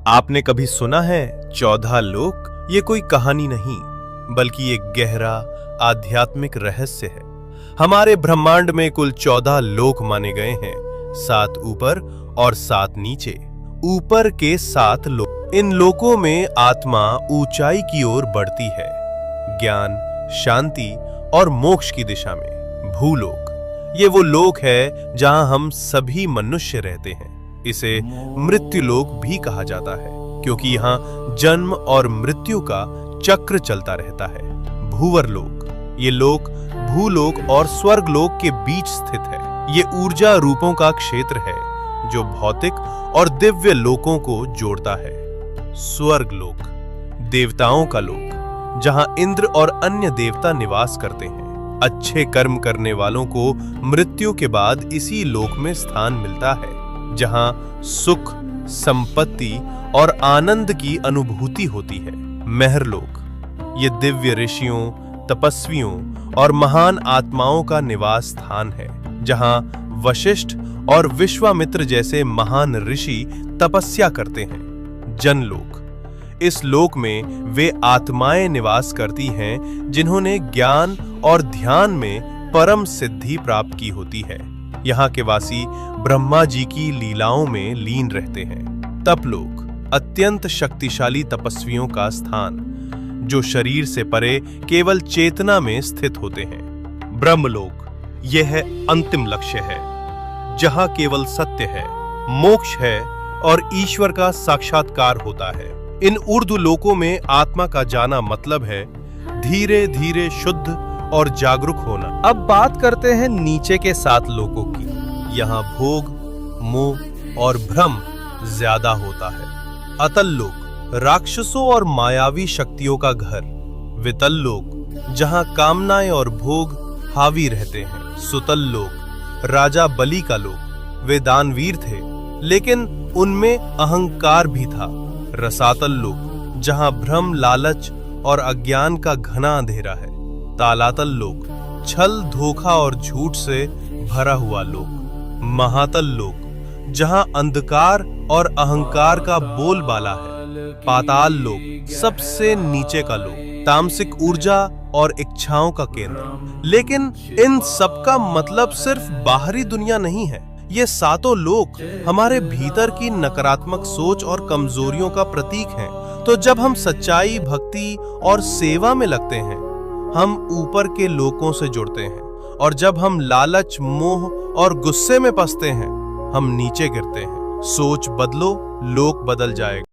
आपने कभी सुना है 14 लोक? ये कोई कहानी नहीं, बल्कि एक गहरा आध्यात्मिक रहस्य है। हमारे ब्रह्मांड में कुल 14 लोक माने गए हैं, 7 ऊपर और 7 नीचे। ऊपर के 7 लोक, इन लोकों में आत्मा ऊंचाई की ओर बढ़ती है, ज्ञान, शांति और मोक्ष की दिशा में। भूलोक, ये वो लोक है जहां हम सभी मनुष्य रहते हैं। इसे मृत्युलोक भी कहा जाता है, क्योंकि यहाँ जन्म और मृत्यु का चक्र चलता रहता है। भूवरलोक, ये लोक भूलोक और स्वर्गलोक के बीच स्थित है। ये ऊर्जा रूपों का क्षेत्र है जो भौतिक और दिव्य लोकों को जोड़ता है। स्वर्गलोक, देवताओं का लोक, जहां इंद्र और अन्य देवता निवास करते हैं। अच्छे कर्म करने वालों को मृत्यु के बाद इसी लोक में स्थान मिलता है, जहां सुख, संपत्ति और आनंद की अनुभूति होती है। महरलोक, ये दिव्य ऋषियों, तपस्वियों और महान आत्माओं का निवास स्थान है, जहां वशिष्ठ और विश्वामित्र जैसे महान ऋषि तपस्या करते हैं। जनलोक, इस लोक में वे आत्माएं निवास करती हैं जिन्होंने ज्ञान और ध्यान में परम सिद्धि प्राप्त की होती है। यहाँ के वासी ब्रह्मा जी की लीलाओं में लीन रहते हैं। तपलोक, अत्यंत शक्तिशाली तपस्वियों का स्थान, जो शरीर से परे केवल चेतना में स्थित होते हैं। ब्रह्मलोक, यह अंतिम लक्ष्य है, जहां केवल सत्य है, मोक्ष है और ईश्वर का साक्षात्कार होता है। इन ऊर्ध्व लोकों में आत्मा का जाना मतलब है धीरे धीरे शुद्ध और जागरूक होना। अब बात करते हैं नीचे के 7 लोकों की। यहाँ भोग, मोह और भ्रम ज्यादा होता है। अतल लोक, राक्षसों और मायावी शक्तियों का घर। वितल लोक, जहाँ कामनाएं और भोग हावी रहते हैं। सुतल लोक, राजा बलि का लोक। वे दानवीर थे, लेकिन उनमें अहंकार भी था। रसातल लोक, जहाँ भ्रम, लालच और अज्ञान का घना अंधेरा है। तालातल लोक, छल, धोखा और झूठ से भरा हुआ लोक। महातल लोक, जहां अंधकार और अहंकार का बोलबाला है। पाताल लोक, सबसे नीचे का लोक, तामसिक ऊर्जा और इच्छाओं का केंद्र। लेकिन इन सब का मतलब सिर्फ बाहरी दुनिया नहीं है। ये 7 लोक हमारे भीतर की नकारात्मक सोच और कमजोरियों का प्रतीक हैं। तो जब हम सच्चाई, भक्ति और सेवा में लगते हैं, हम ऊपर के लोकों से जुड़ते हैं, और जब हम लालच, मोह और गुस्से में फंसते हैं, हम नीचे गिरते हैं। सोच बदलो, लोक बदल जाएगा।